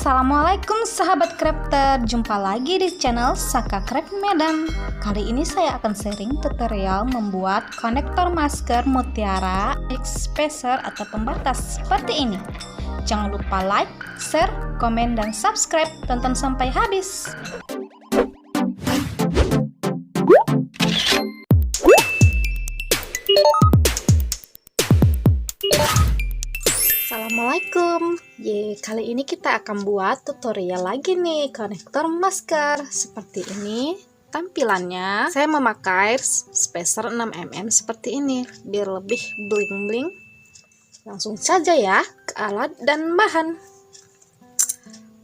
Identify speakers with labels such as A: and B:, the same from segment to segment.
A: Assalamualaikum sahabat crafter, jumpa lagi di channel Saka Craft Medan. Kali ini saya akan sharing tutorial membuat konektor masker mutiara X spacer atau pembatas seperti ini. Jangan lupa like, share, komen, dan subscribe. Tonton sampai habis. Assalamualaikum. Kali ini kita akan buat tutorial lagi nih konektor masker seperti ini. Tampilannya saya memakai spacer 6mm seperti ini biar lebih bling-bling. Langsung saja ya ke alat dan bahan.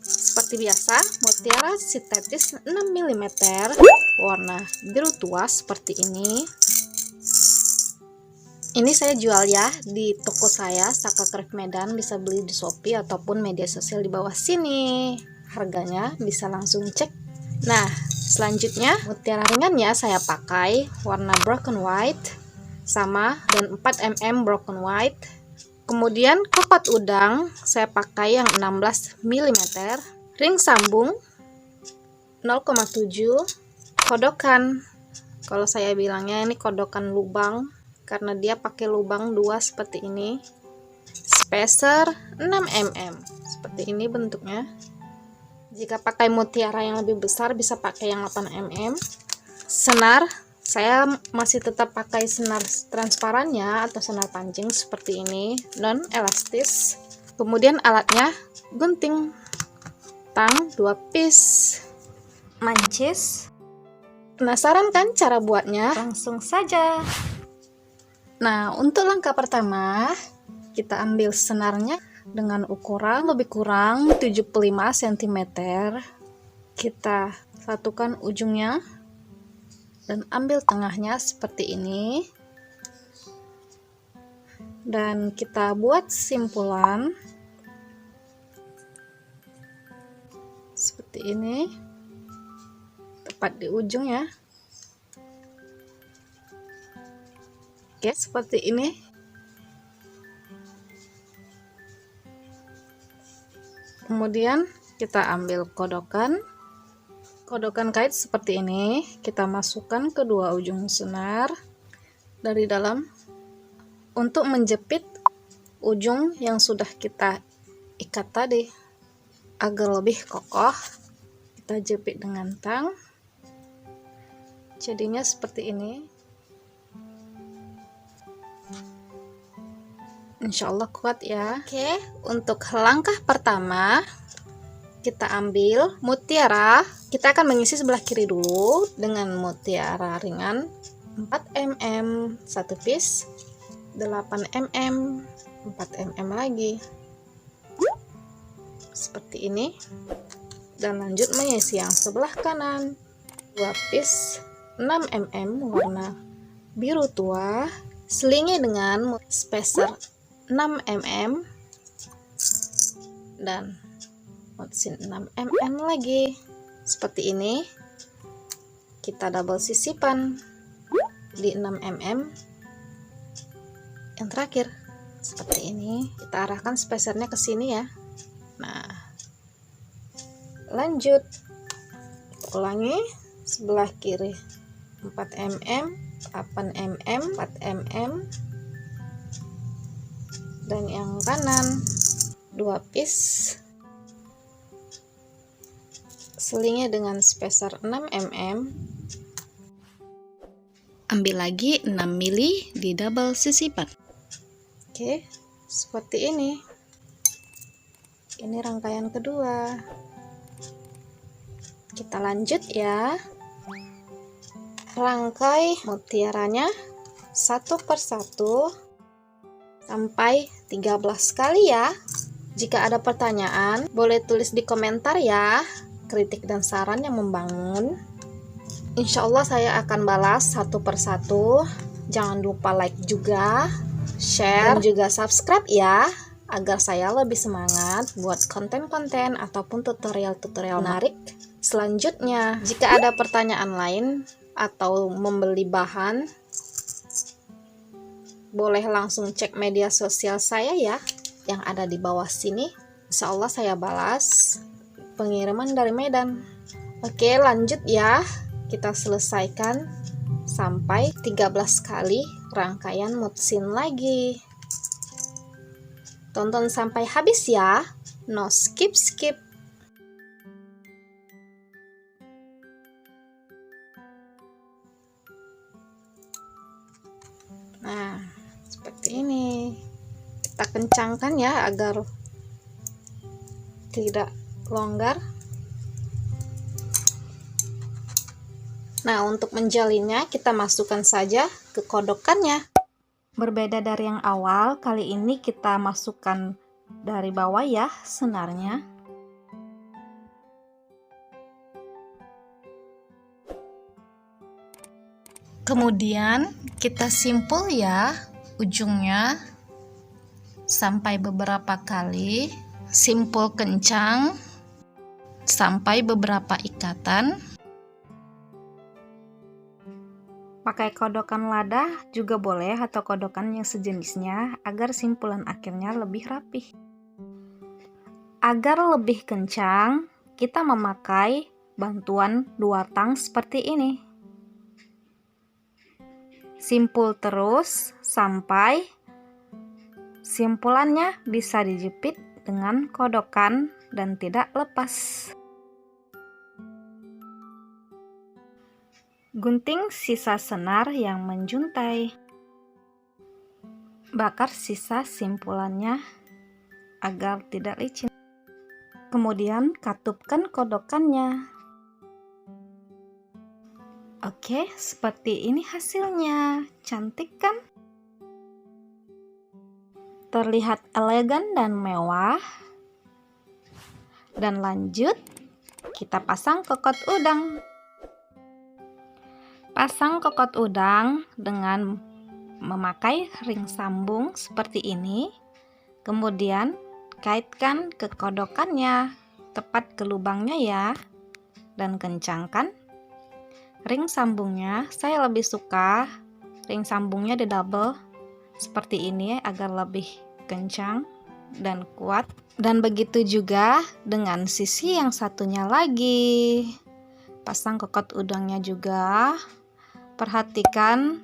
A: Seperti biasa, mutiara sintetis 6mm warna biru tua seperti ini. Ini saya jual ya di toko saya, Saka Craft Medan, bisa beli di Shopee ataupun media sosial di bawah sini. Harganya bisa langsung cek. Nah, selanjutnya mutiara ringannya saya pakai warna broken white sama dan 4mm broken white. Kemudian kopat udang saya pakai yang 16mm, ring sambung 0,7, kodokan. Kalau saya bilangnya ini kodokan lubang, karena dia pakai lubang 2 seperti ini. Spacer 6mm seperti ini bentuknya. Jika pakai mutiara yang lebih besar bisa pakai yang 8mm. Senar saya masih tetap pakai senar transparannya atau senar pancing seperti ini, non elastis. Kemudian alatnya gunting tang 2 piece, mancis. Penasaran kan cara buatnya? Langsung saja. Nah, untuk langkah pertama, kita ambil senarnya dengan ukuran lebih kurang 75 cm. Kita satukan ujungnya dan ambil tengahnya seperti ini. Dan kita buat simpulan seperti ini, tepat di ujung ya. Oke, seperti ini. Kemudian kita ambil kodokan kait seperti ini, kita masukkan kedua ujung senar dari dalam untuk menjepit ujung yang sudah kita ikat tadi agar lebih kokoh. Kita jepit dengan tang, jadinya seperti ini. Insya Allah kuat ya. Oke, untuk langkah pertama kita ambil mutiara. Kita akan mengisi sebelah kiri dulu dengan mutiara ringan 4mm 1 piece, 8mm 4mm lagi seperti ini. Dan lanjut mengisi yang sebelah kanan 2 piece 6mm warna biru tua, selingi dengan spacer 6mm dan mosin 6mm lagi seperti ini. Kita double sisipan di 6mm yang terakhir seperti ini. Kita arahkan spacernya ke sini ya. Nah, lanjut ulangi sebelah kiri 4mm 8mm 4mm dan yang kanan 2 piece, selingnya dengan spacer 6mm. Ambil lagi 6 mili di double sisipan. Oke, seperti ini. Ini rangkaian kedua. Kita lanjut ya. Rangkai mutiaranya satu persatu sampai 13 kali ya. Jika ada pertanyaan boleh tulis di komentar ya, kritik dan saran yang membangun. Insya Allah saya akan balas satu persatu. Jangan lupa like juga, share, dan juga subscribe ya, agar saya lebih semangat buat konten-konten ataupun tutorial-tutorial menarik selanjutnya. Jika ada pertanyaan lain atau membeli bahan, boleh langsung cek media sosial saya ya yang ada di bawah sini. Insya Allah saya balas. pengiriman dari Medan. Oke, lanjut ya. Kita selesaikan sampai 13 kali rangkaian mutsin lagi. Tonton sampai habis ya, no skip. Nah, seperti ini. Kita kencangkan ya agar tidak longgar. Nah, untuk menjalinnya kita masukkan saja ke kodokannya. Berbeda dari yang awal, kali ini kita masukkan dari bawah ya senarnya. Kemudian kita simpul ya ujungnya sampai beberapa kali, simpul kencang sampai beberapa ikatan. Pakai kodokan lada juga boleh atau kodokan yang sejenisnya agar simpulan akhirnya lebih rapih. Agar lebih kencang, kita memakai bantuan 2 tang seperti ini. Simpul terus sampai simpulannya bisa dijepit dengan kodokan dan tidak lepas. Gunting sisa senar yang menjuntai. Bakar sisa simpulannya agar tidak licin. Kemudian katupkan kodokannya. Oke, seperti ini hasilnya. Cantik kan? Terlihat elegan dan mewah. Dan lanjut, kita pasang kokot udang. Pasang kokot udang dengan memakai ring sambung seperti ini. Kemudian kaitkan ke kodokannya, tepat ke lubangnya ya. Dan kencangkan ring sambungnya. Saya lebih suka ring sambungnya di double seperti ini agar lebih kencang dan kuat. Dan begitu juga dengan sisi yang satunya lagi. Pasang kokot udangnya juga. Perhatikan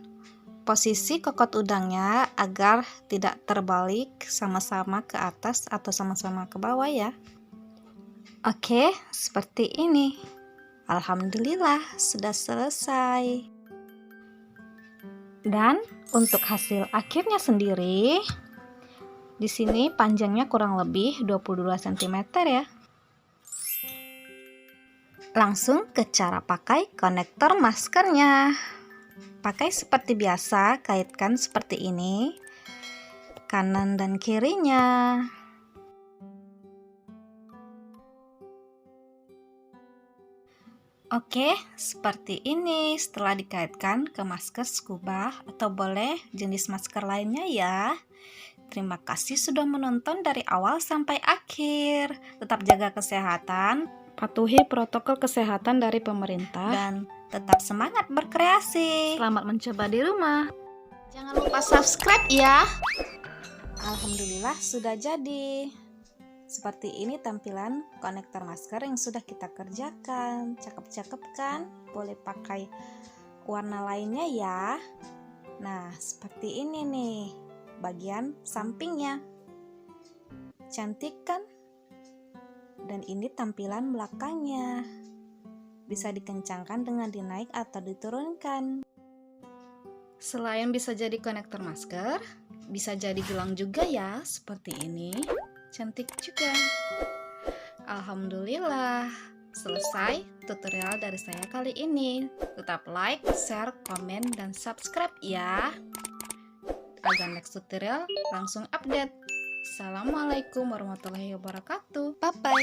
A: posisi kokot udangnya agar tidak terbalik sama-sama ke atas atau sama-sama ke bawah ya. Oke, seperti ini. Alhamdulillah sudah selesai. Dan untuk hasil akhirnya sendiri, di sini panjangnya kurang lebih 22 cm ya. Langsung ke cara pakai konektor maskernya. Pakai seperti biasa, kaitkan seperti ini, kanan dan kirinya. Oke, seperti ini setelah dikaitkan ke masker scuba atau boleh jenis masker lainnya ya. Terima kasih sudah menonton dari awal sampai akhir. Tetap jaga kesehatan, patuhi protokol kesehatan dari pemerintah, dan tetap semangat berkreasi. Selamat mencoba di rumah. Jangan lupa subscribe ya. Alhamdulillah sudah jadi. Seperti ini tampilan konektor masker yang sudah kita kerjakan. Cakep-cakep kan? Boleh pakai warna lainnya ya. Nah, seperti ini nih bagian sampingnya. Cantik kan? Dan ini tampilan belakangnya. Bisa dikencangkan dengan dinaik atau diturunkan. Selain bisa jadi konektor masker, bisa jadi gelang juga ya, seperti ini. Cantik juga. Alhamdulillah, selesai tutorial dari saya kali ini. Tetap like, share, komen, dan subscribe ya, agar next tutorial langsung update. Assalamualaikum warahmatullahi wabarakatuh. Bye bye.